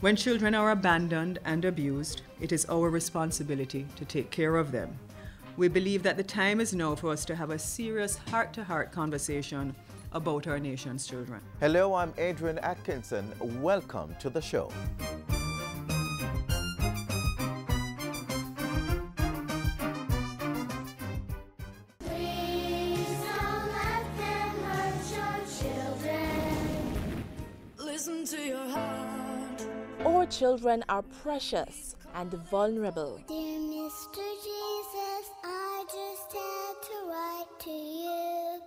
When children are abandoned and abused, it is our responsibility to take care of them. We believe that the time is now for us to have a serious heart-to-heart conversation about our nation's children. Hello, I'm Adrian Atkinson. Welcome to the show. Listen to your heart. Our children are precious and vulnerable. Dear Mr. Jesus, I just had to write to you.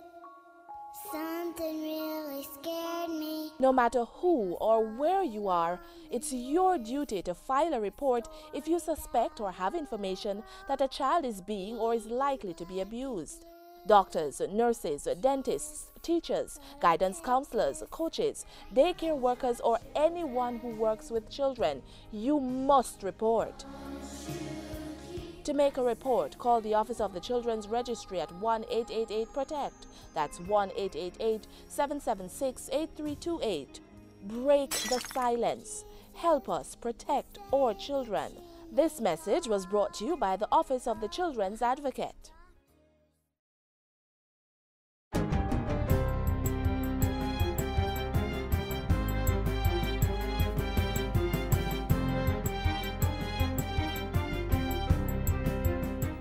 Something really scared me. No matter who or where you are, it's your duty to file a report if you suspect or have information that a child is being or is likely to be abused. Doctors, nurses, dentists, teachers, guidance counselors, coaches, daycare workers, or anyone who works with children, you must report. To make a report, call the Office of the Children's Registry at 1-888-PROTECT. That's 1-888-776-8328. Break the silence. Help us protect our children. This message was brought to you by the Office of the Children's Advocate.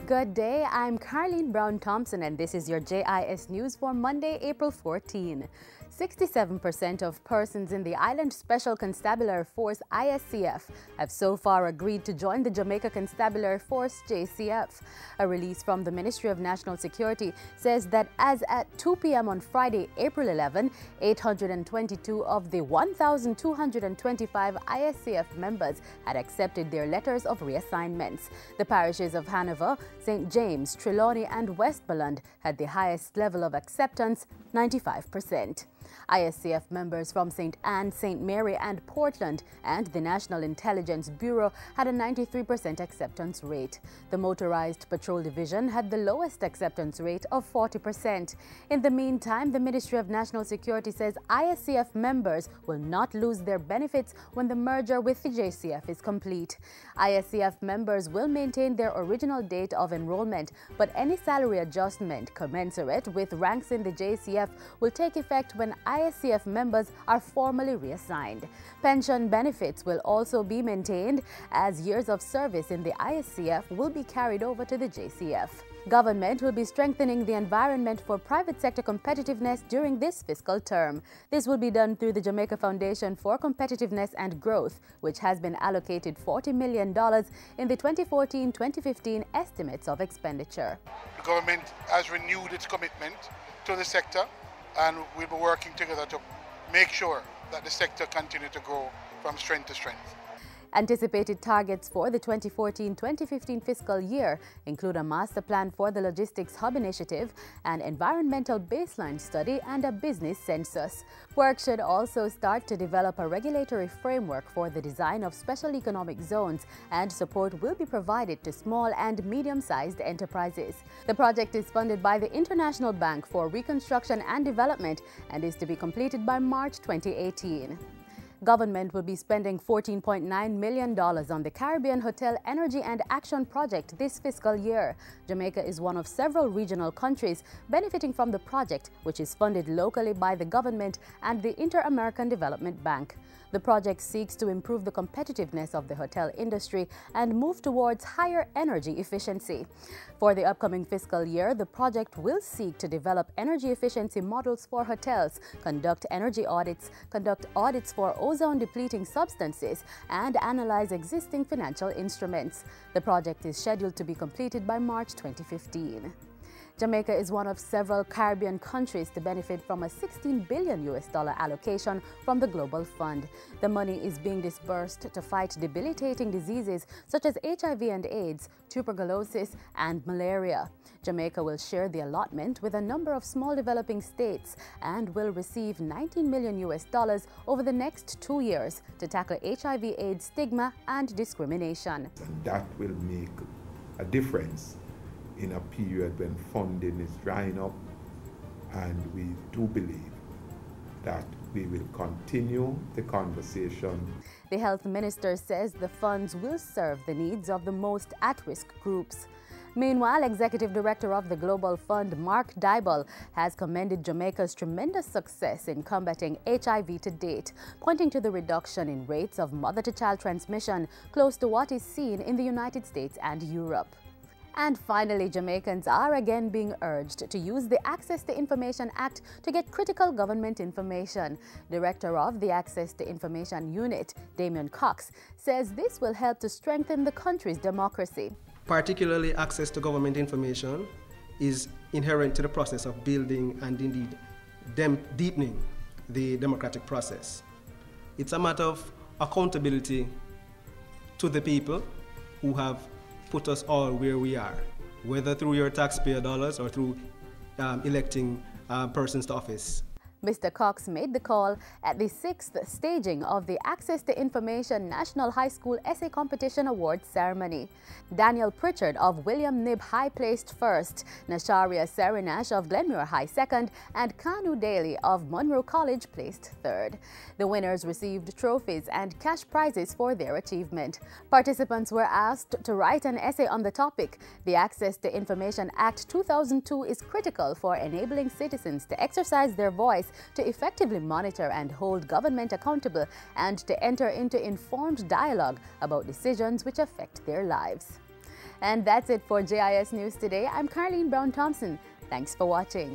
Good day, I'm Carleen Brown-Thompson and this is your JIS News for Monday, April 14. 67% of persons in the Island Special Constabulary Force ISCF have so far agreed to join the Jamaica Constabulary Force JCF. A release from the Ministry of National Security says that as at 2 p.m. on Friday, April 11, 822 of the 1,225 ISCF members had accepted their letters of reassignments. The parishes of Hanover, St. James, Trelawney and Westmoreland had the highest level of acceptance, 95%. ISCF members from St. Anne, St. Mary and Portland and the National Intelligence Bureau had a 93% acceptance rate. The Motorized Patrol Division had the lowest acceptance rate of 40%. In the meantime, the Ministry of National Security says ISCF members will not lose their benefits when the merger with the JCF is complete. ISCF members will maintain their original date of enrollment, but any salary adjustment commensurate with ranks in the JCF will take effect when ISCF members are formally reassigned. Pension benefits will also be maintained as years of service in the ISCF will be carried over to the JCF. Government will be strengthening the environment for private sector competitiveness during this fiscal term. This will be done through the Jamaica Foundation for Competitiveness and Growth, which has been allocated $40 million in the 2014-2015 estimates of expenditure. The government has renewed its commitment to the sector, and we'll be working together to make sure that the sector continues to grow from strength to strength. Anticipated targets for the 2014-2015 fiscal year include a master plan for the Logistics Hub Initiative, an environmental baseline study, and a business census. Work should also start to develop a regulatory framework for the design of special economic zones, and support will be provided to small and medium-sized enterprises. The project is funded by the International Bank for Reconstruction and Development and is to be completed by March 2018. Government will be spending $14.9 million on the Caribbean Hotel Energy and Action Project this fiscal year. Jamaica is one of several regional countries benefiting from the project, which is funded locally by the government and the Inter-American Development Bank. The project seeks to improve the competitiveness of the hotel industry and move towards higher energy efficiency. For the upcoming fiscal year, the project will seek to develop energy efficiency models for hotels, conduct energy audits, conduct audits for ozone-depleting substances, and analyze existing financial instruments. The project is scheduled to be completed by March 2015. Jamaica is one of several Caribbean countries to benefit from a $16 billion allocation from the Global Fund. The money is being disbursed to fight debilitating diseases such as HIV and AIDS, tuberculosis, and malaria. Jamaica will share the allotment with a number of small developing states and will receive $19 million over the next 2 years to tackle HIV/AIDS stigma and discrimination. And that will make a difference in a period when funding is drying up, and we do believe that We will continue the conversation. The health minister says the funds will serve the needs of the most at-risk groups. Meanwhile, Executive Director of the Global Fund, Mark Dybel, has commended Jamaica's tremendous success in combating HIV to date, pointing to the reduction in rates of mother-to-child transmission close to what is seen in the United States and Europe. And finally, Jamaicans are again being urged to use the Access to Information Act to get critical government information. Director of the Access to Information Unit, Damian Cox, says this will help to strengthen the country's democracy. Particularly, access to government information is inherent to the process of building and indeed deepening the democratic process. It's a matter of accountability to the people who have put us all where we are, whether through your taxpayer dollars or through electing persons to office. Mr. Cox made the call at the 6th staging of the Access to Information National High School Essay Competition Awards ceremony. Daniel Pritchard of William Knibb High placed first, Nasharia Serinash of Glenmuir High second, and Kanu Daly of Monroe College placed third. The winners received trophies and cash prizes for their achievement. Participants were asked to write an essay on the topic. The Access to Information Act 2002 is critical for enabling citizens to exercise their voice, to effectively monitor and hold government accountable, and to enter into informed dialogue about decisions which affect their lives. And that's it for JIS News Today. I'm Carleen Brown-Thompson. Thanks for watching.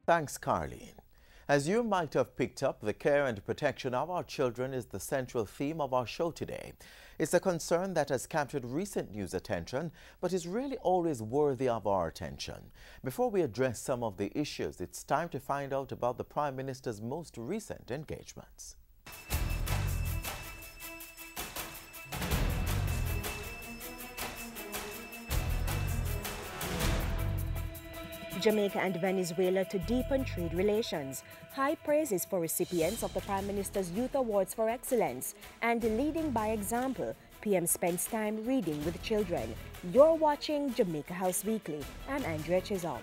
Thanks, Carleen. As you might have picked up, the care and protection of our children is the central theme of our show today. It's a concern that has captured recent news attention, but is really always worthy of our attention. Before we address some of the issues, it's time to find out about the Prime Minister's most recent engagements. Jamaica and Venezuela to deepen trade relations. High praises for recipients of the Prime Minister's Youth Awards for Excellence. And leading by example, PM spends time reading with children. You're watching Jamaica House Weekly. I'm Andrea Chisholm.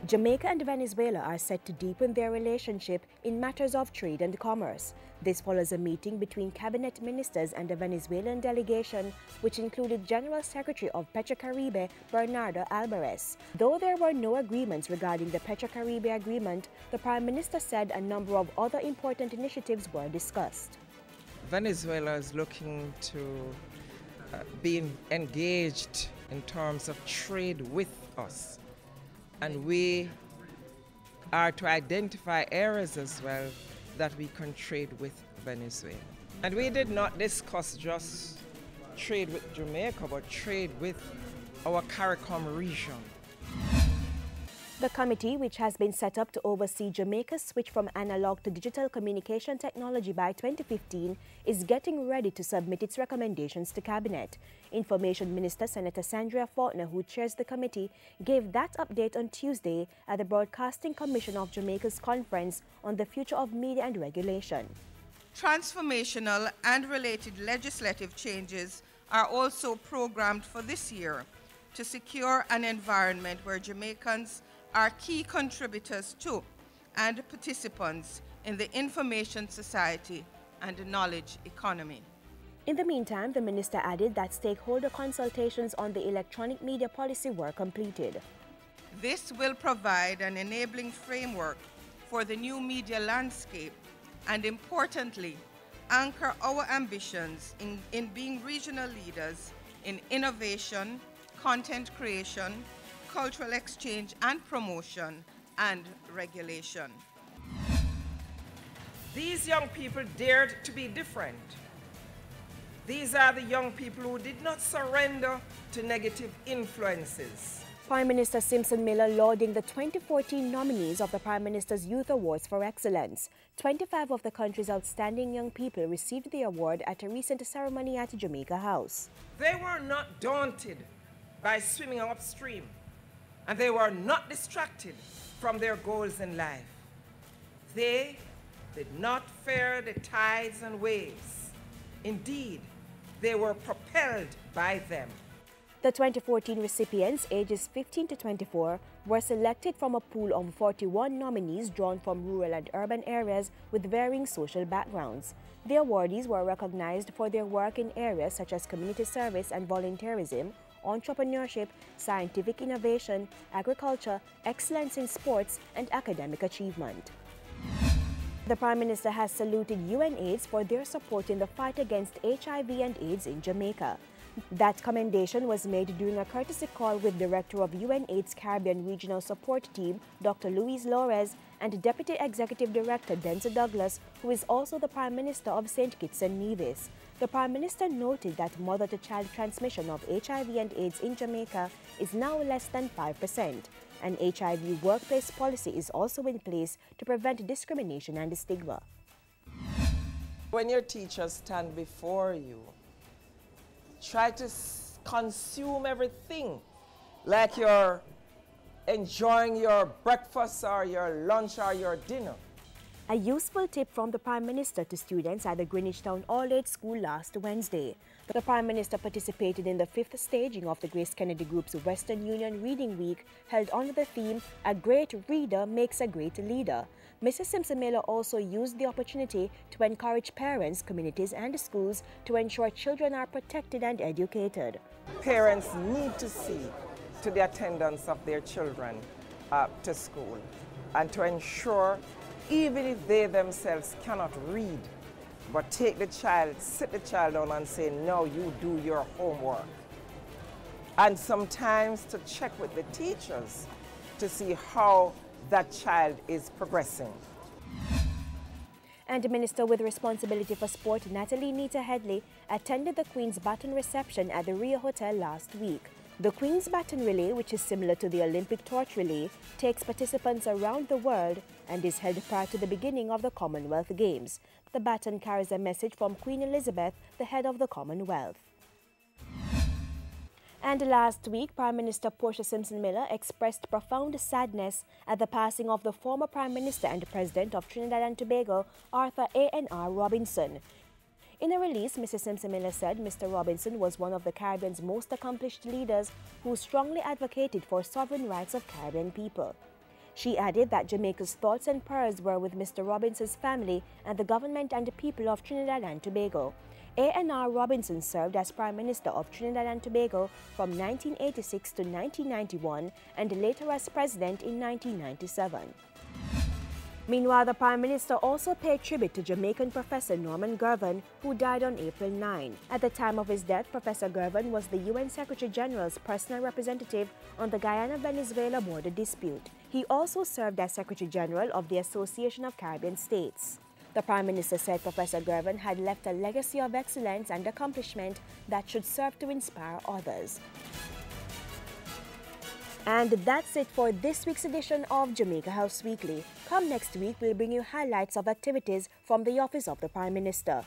Jamaica and Venezuela are set to deepen their relationship in matters of trade and commerce. This follows a meeting between cabinet ministers and a Venezuelan delegation, which included General Secretary of Petrocaribe, Bernardo Alvarez. Though there were no agreements regarding the Petrocaribe agreement, the Prime Minister said a number of other important initiatives were discussed. Venezuela is looking to be engaged in terms of trade with us. And we are to identify areas as well that we can trade with Venezuela. And we did not discuss just trade with Jamaica, but trade with our CARICOM region. The committee, which has been set up to oversee Jamaica's switch from analog to digital communication technology by 2015, is getting ready to submit its recommendations to Cabinet. Information Minister Senator Sandria Faulkner, who chairs the committee, gave that update on Tuesday at the Broadcasting Commission of Jamaica's conference on the future of media and regulation. Transformational and related legislative changes are also programmed for this year to secure an environment where Jamaicans are key contributors to and participants in the information society and the knowledge economy. In the meantime, the minister added that stakeholder consultations on the electronic media policy were completed. This will provide an enabling framework for the new media landscape and, importantly, anchor our ambitions in being regional leaders in innovation, content creation, cultural exchange and promotion, and regulation. These young people dared to be different. These are the young people who did not surrender to negative influences. Prime Minister Simpson Miller lauding the 2014 nominees of the Prime Minister's Youth Awards for Excellence. 25 of the country's outstanding young people received the award at a recent ceremony at Jamaica House. They were not daunted by swimming upstream, and they were not distracted from their goals in life. They did not fear the tides and waves. Indeed, They were propelled by them. The 2014 recipients, ages 15 to 24, were selected from a pool of 41 nominees drawn from rural and urban areas with varying social backgrounds. The awardees were recognized for their work in areas such as community service and volunteerism, entrepreneurship, scientific innovation, agriculture, excellence in sports, and academic achievement. The Prime Minister has saluted UNAIDS for their support in the fight against HIV and AIDS in Jamaica. That commendation was made during a courtesy call with Director of UNAIDS Caribbean Regional Support Team, Dr. Louise Lores, and Deputy Executive Director Denzel Douglas, who is also the Prime Minister of St. Kitts and Nevis. The Prime Minister noted that mother-to-child transmission of HIV and AIDS in Jamaica is now less than 5%. An HIV workplace policy is also in place to prevent discrimination and stigma. When your teachers stand before you, try to consume everything like you're enjoying your breakfast or your lunch or your dinner. A useful tip from the Prime Minister to students at the Greenwich Town All-Age School last Wednesday. The Prime Minister participated in the 5th staging of the Grace Kennedy Group's Western Union Reading Week, held under the theme, "A Great Reader Makes a Great Leader." Mrs. Simpson-Miller also used the opportunity to encourage parents, communities and schools to ensure children are protected and educated. Parents need to see to the attendance of their children to school and to ensure, even if they themselves cannot read, but take the child, sit the child down and say, no, you do your homework. And sometimes to check with the teachers to see how that child is progressing. And the Minister with responsibility for sport, Natalie Nita Headley, attended the Queen's Baton reception at the Rio Hotel last week. The Queen's Baton Relay, which is similar to the Olympic Torch Relay, takes participants around the world and is held prior to the beginning of the Commonwealth Games. The baton carries a message from Queen Elizabeth, the head of the Commonwealth. And last week, Prime Minister Portia Simpson-Miller expressed profound sadness at the passing of the former Prime Minister and President of Trinidad and Tobago, Arthur A.N.R. Robinson. In a release, Mrs. Simpson-Miller said Mr. Robinson was one of the Caribbean's most accomplished leaders who strongly advocated for sovereign rights of Caribbean people. She added that Jamaica's thoughts and prayers were with Mr. Robinson's family and the government and the people of Trinidad and Tobago. A.N.R. Robinson served as Prime Minister of Trinidad and Tobago from 1986 to 1991 and later as President in 1997. Meanwhile, the Prime Minister also paid tribute to Jamaican Professor Norman Gervin, who died on April 9. At the time of his death, Professor Gervin was the UN Secretary General's personal representative on the Guyana-Venezuela border dispute. He also served as Secretary General of the Association of Caribbean States. The Prime Minister said Professor Gervin had left a legacy of excellence and accomplishment that should serve to inspire others. And that's it for this week's edition of Jamaica House Weekly. Come next week, we'll bring you highlights of activities from the Office of the Prime Minister.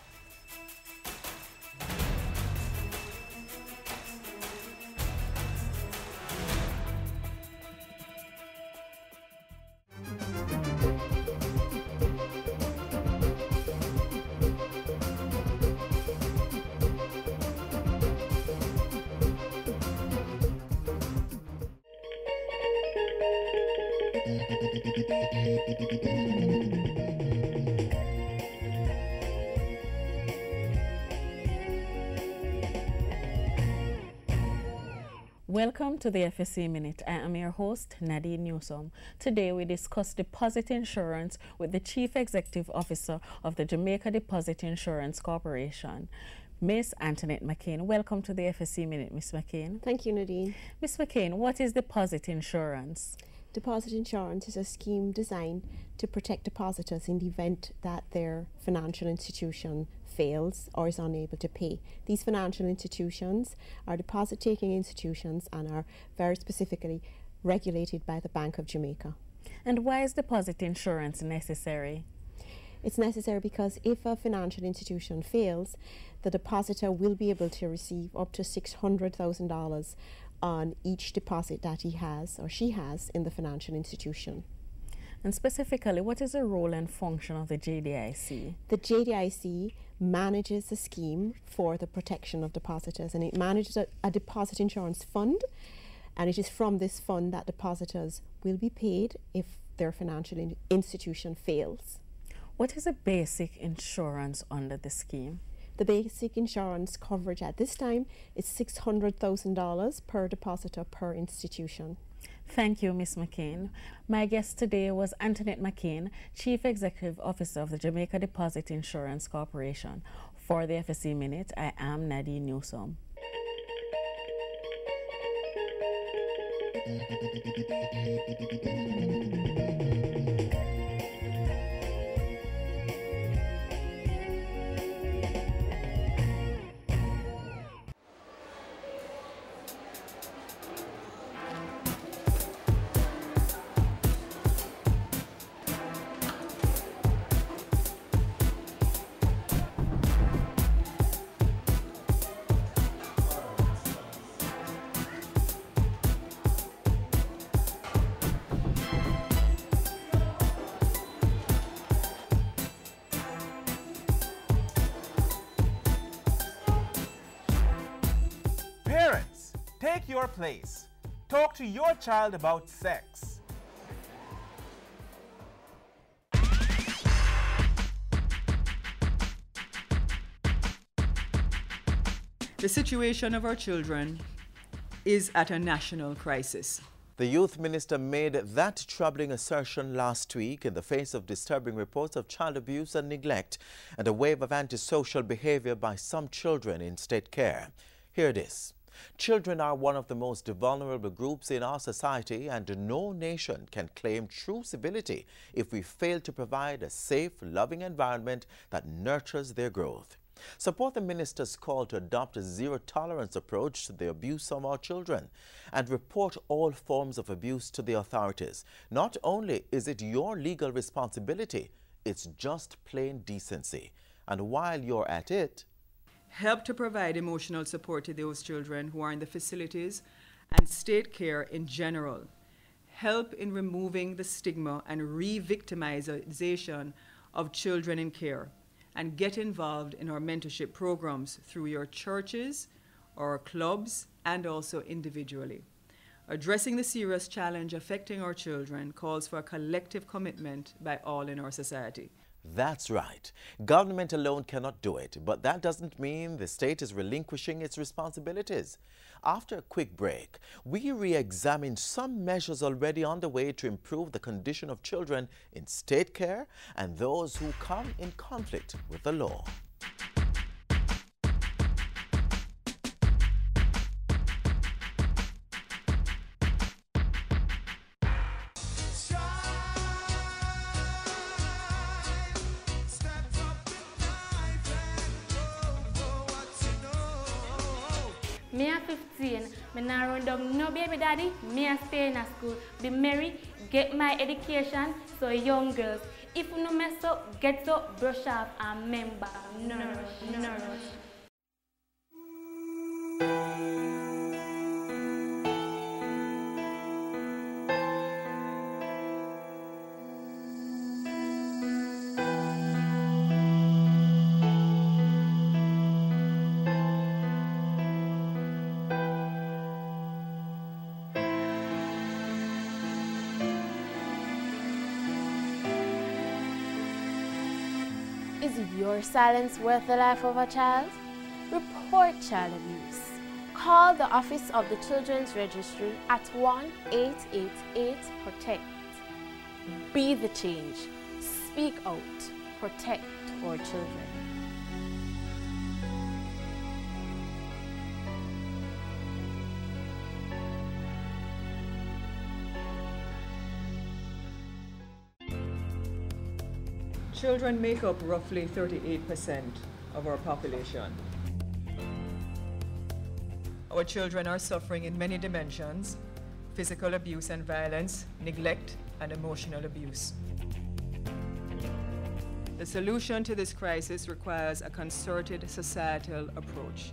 Welcome to the FSC Minute. I am your host, Nadine Newsom. Today we discuss deposit insurance with the Chief Executive Officer of the Jamaica Deposit Insurance Corporation, Miss Antoinette McCain. Welcome to the FSC Minute, Miss McCain. Thank you, Nadine. Miss McCain, what is deposit insurance? Deposit insurance is a scheme designed to protect depositors in the event that their financial institution fails or is unable to pay. These financial institutions are deposit-taking institutions and are very specifically regulated by the Bank of Jamaica. And why is deposit insurance necessary? It's necessary because if a financial institution fails, the depositor will be able to receive up to $600,000 on each deposit that he has or she has in the financial institution. And specifically, what is the role and function of the JDIC? The JDIC manages the scheme for the protection of depositors, and it manages a deposit insurance fund, and it is from this fund that depositors will be paid if their financial institution fails. What is a basic insurance under the scheme? The basic insurance coverage at this time is $600,000 per depositor per institution. Thank you, Ms. McCain. My guest today was Antoinette McCain, Chief Executive Officer of the Jamaica Deposit Insurance Corporation. For the FSC Minute, I am Nadine Newsom. Parents, take your place. Talk to your child about sex. The situation of our children is at a national crisis. The youth minister made that troubling assertion last week in the face of disturbing reports of child abuse and neglect and a wave of antisocial behavior by some children in state care. Here it is. Children are one of the most vulnerable groups in our society, and no nation can claim true civility if we fail to provide a safe, loving environment that nurtures their growth. Support the minister's call to adopt a zero-tolerance approach to the abuse of our children and report all forms of abuse to the authorities. Not only is it your legal responsibility, it's just plain decency. And while you're at it, help to provide emotional support to those children who are in the facilities and state care in general. Help in removing the stigma and re-victimization of children in care. And get involved in our mentorship programs through your churches, our clubs, and also individually. Addressing the serious challenge affecting our children calls for a collective commitment by all in our society. That's right. Government alone cannot do it, but that doesn't mean the state is relinquishing its responsibilities. After a quick break, we re-examine some measures already underway to improve the condition of children in state care and those who come in conflict with the law. Me a 15, me nah run down no baby daddy, me a stay in a school, be married, get my education, so young girls, if you no mess up, get up, brush off, and remember, nourish. Is your silence worth the life of a child? Report child abuse. Call the Office of the Children's Registry at 1-888-PROTECT. Be the change. Speak out. Protect our children. Children make up roughly 38% of our population. Our children are suffering in many dimensions: physical abuse and violence, neglect, and emotional abuse. The solution to this crisis requires a concerted societal approach.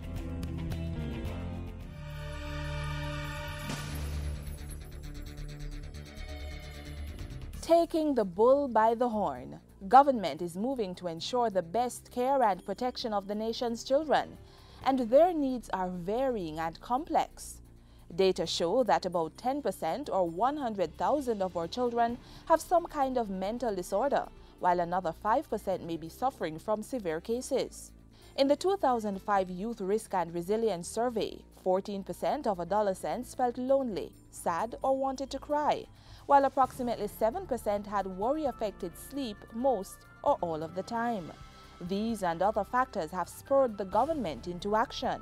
Taking the bull by the horn, government is moving to ensure the best care and protection of the nation's children, and their needs are varying and complex. Data show that about 10% or 100,000 of our children have some kind of mental disorder, while another 5% may be suffering from severe cases. In the 2005 Youth Risk and Resilience Survey, 14% of adolescents felt lonely, sad, or wanted to cry, while approximately 7% had worry-affected sleep most or all of the time. These and other factors have spurred the government into action.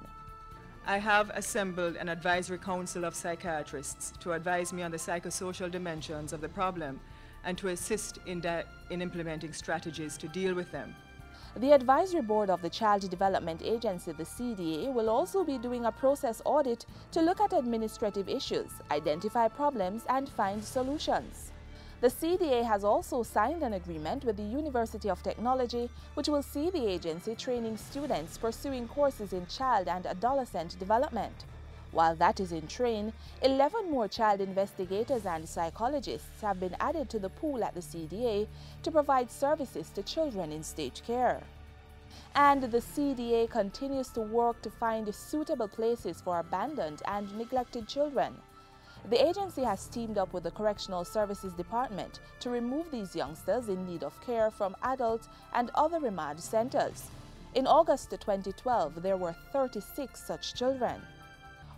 I have assembled an advisory council of psychiatrists to advise me on the psychosocial dimensions of the problem and to assist in implementing strategies to deal with them. The Advisory Board of the Child Development Agency, the CDA, will also be doing a process audit to look at administrative issues, identify problems, and find solutions. The CDA has also signed an agreement with the University of Technology, which will see the agency training students pursuing courses in child and adolescent development. While that is in train, 11 more child investigators and psychologists have been added to the pool at the CDA to provide services to children in stage care. And the CDA continues to work to find suitable places for abandoned and neglected children. The agency has teamed up with the Correctional Services Department to remove these youngsters in need of care from adult and other remand centers. In August 2012, there were 36 such children.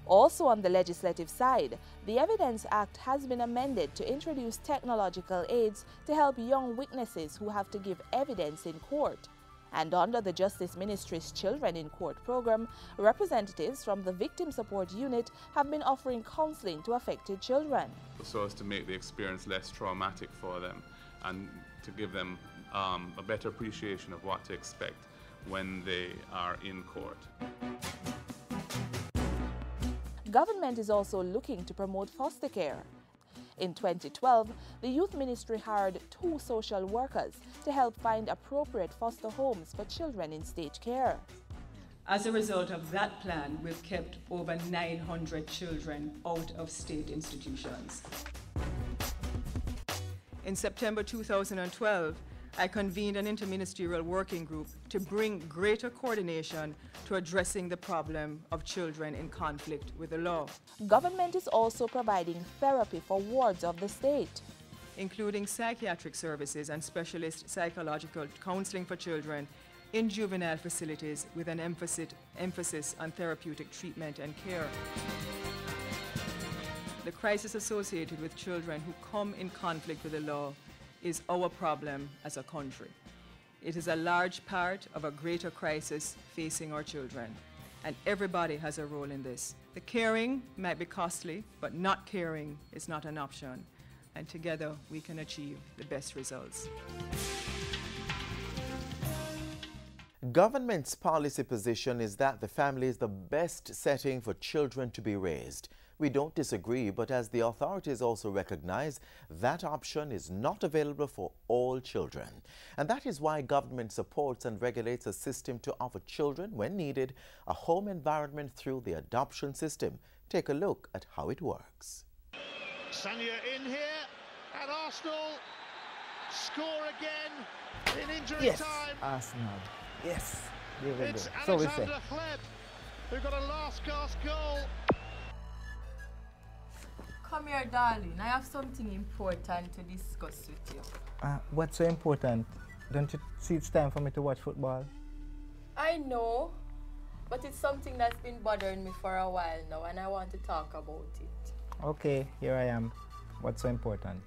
Also on the legislative side, the Evidence Act has been amended to introduce technological aids to help young witnesses who have to give evidence in court. And under the Justice Ministry's Children in Court program, representatives from the Victim Support Unit have been offering counseling to affected children. So as to make the experience less traumatic for them and to give them a better appreciation of what to expect when they are in court. Government is also looking to promote foster care. In 2012, the Youth Ministry hired 2 social workers to help find appropriate foster homes for children in stage care. As a result of that plan, we've kept over 900 children out of state institutions. In September 2012, I convened an interministerial working group to bring greater coordination to addressing the problem of children in conflict with the law. Government is also providing therapy for wards of the state, including psychiatric services and specialist psychological counseling for children in juvenile facilities with an emphasis on therapeutic treatment and care. The crisis associated with children who come in conflict with the law is our problem as a country. It is a large part of a greater crisis facing our children, and everybody has a role in this. The caring might be costly, but not caring is not an option, and together we can achieve the best results. Government's policy position is that the family is the best setting for children to be raised. We don't disagree, but as the authorities also recognize, that option is not available for all children. And that is why government supports and regulates a system to offer children, when needed, a home environment through the adoption system. Take a look at how it works. Sanya in here, and Arsenal score again in injury time. Arsenal. Yes, there we It's go. Alexander Hleb who got a last-gasp goal. Come here, darling. I have something important to discuss with you. What's so important? Don't you see it's time for me to watch football? I know, but it's something that's been bothering me for a while now, and I want to talk about it. Okay, here I am. What's so important?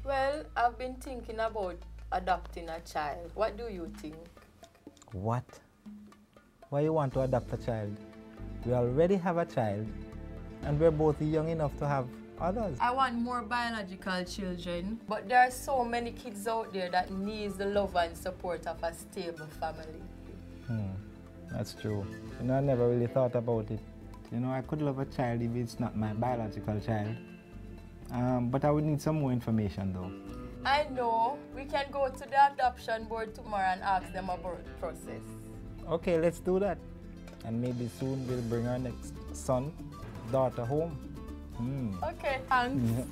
Well, I've been thinking about adopting a child. What do you think? What? Why you want to adopt a child? We already have a child, and we're both young enough to have others. I want more biological children, but there are so many kids out there that needs the love and support of a stable family. That's true. You know, I never really thought about it. You know, I could love a child if it's not my biological child. But I would need some more information though. I know. We can go to the adoption board tomorrow and ask them about the process. Okay, let's do that. And maybe soon we'll bring our next son, daughter home. Okay, thanks.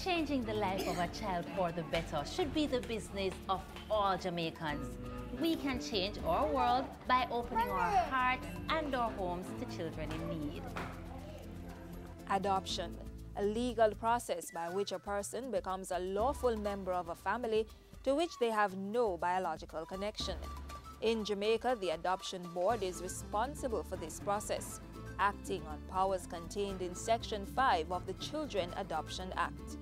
Changing the life of a child for the better should be the business of all Jamaicans. We can change our world by opening our hearts and our homes to children in need. Adoption, a legal process by which a person becomes a lawful member of a family to which they have no biological connection. In Jamaica, the Adoption Board is responsible for this process, acting on powers contained in Section 5 of the Children Adoption Act.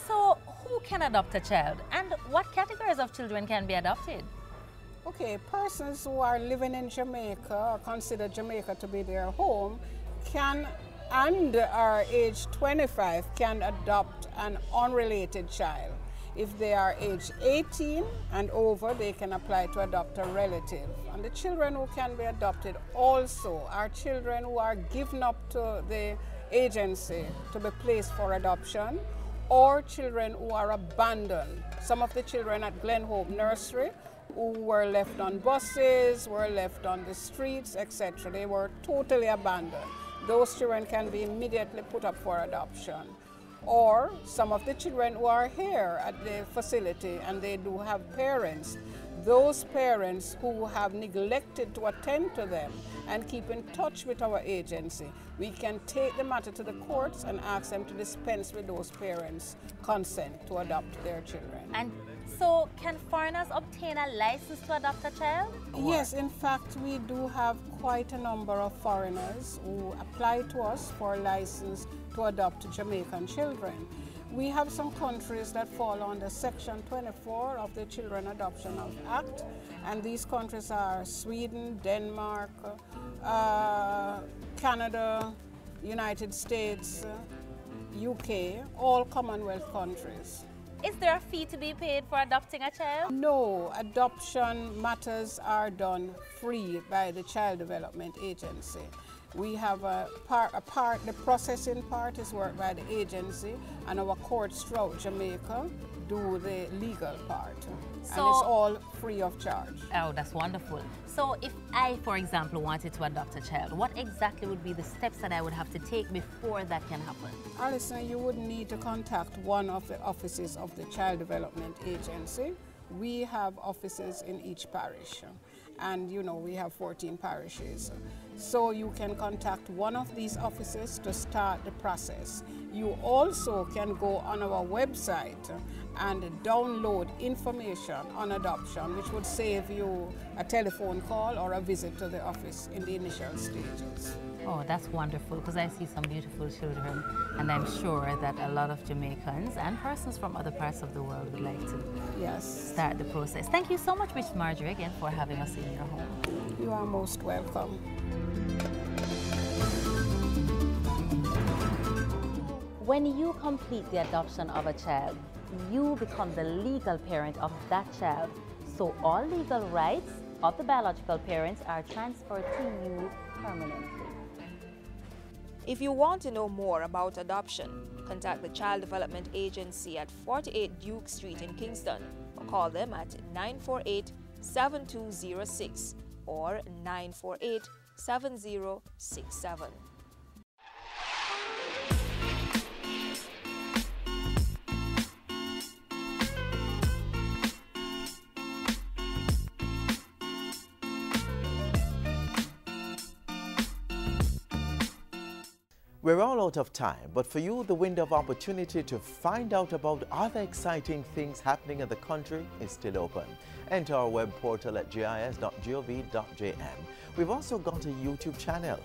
So, who can adopt a child, and what categories of children can be adopted? Okay, persons who are living in Jamaica or consider Jamaica to be their home can, and are age 25, can adopt an unrelated child. If they are age 18 and over, they can apply to adopt a relative. And the children who can be adopted also are children who are given up to the agency to be placed for adoption, or children who are abandoned. Some of the children at Glen Hope Nursery who were left on buses, were left on the streets, etc. They were totally abandoned. Those children can be immediately put up for adoption. Or some of the children who are here at the facility and they do have parents, those parents who have neglected to attend to them and keep in touch with our agency, we can take the matter to the courts and ask them to dispense with those parents' consent to adopt their children. And so, can foreigners obtain a license to adopt a child? Yes, in fact, we do have quite a number of foreigners who apply to us for a license to adopt Jamaican children. We have some countries that fall under Section 24 of the Children Adoption Act, and these countries are Sweden, Denmark, Canada, United States, UK, all Commonwealth countries. Is there a fee to be paid for adopting a child? No, adoption matters are done free by the Child Development Agency. We have the processing part is worked by the agency, and our courts throughout Jamaica do the legal part. And it's all free of charge. Oh, that's wonderful. So if I, for example, wanted to adopt a child, what exactly would be the steps that I would have to take before that can happen? Alison, you would need to contact one of the offices of the Child Development Agency. We have offices in each parish. And you know, we have 14 parishes. So you can contact one of these offices to start the process. You also can go on our website and download information on adoption, which would save you a telephone call or a visit to the office in the initial stages. Oh, that's wonderful, because I see some beautiful children, and I'm sure that a lot of Jamaicans and persons from other parts of the world would like to start the process. Thank you so much, Miss Marjorie, again, for having us in your home. You are most welcome. When you complete the adoption of a child, you become the legal parent of that child. So all legal rights of the biological parents are transferred to you permanently. If you want to know more about adoption, contact the Child Development Agency at 48 Duke Street in Kingston, or call them at 948-7206 or 948-7067. We're all out of time, but for you, the window of opportunity to find out about other exciting things happening in the country is still open. Enter our web portal at gis.gov.jm. We've also got a YouTube channel.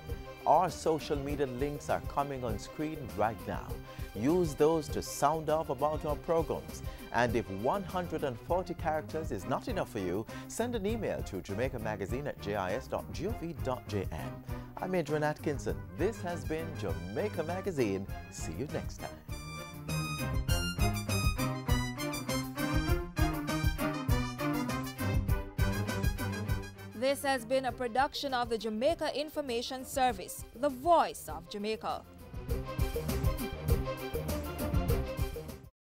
Our social media links are coming on screen right now. Use those to sound off about our programs. And if 140 characters is not enough for you, send an email to jamaicamagazine@gis.gov.jm. I'm Adrian Atkinson. This has been Jamaica Magazine. See you next time. This has been a production of the Jamaica Information Service, the voice of Jamaica.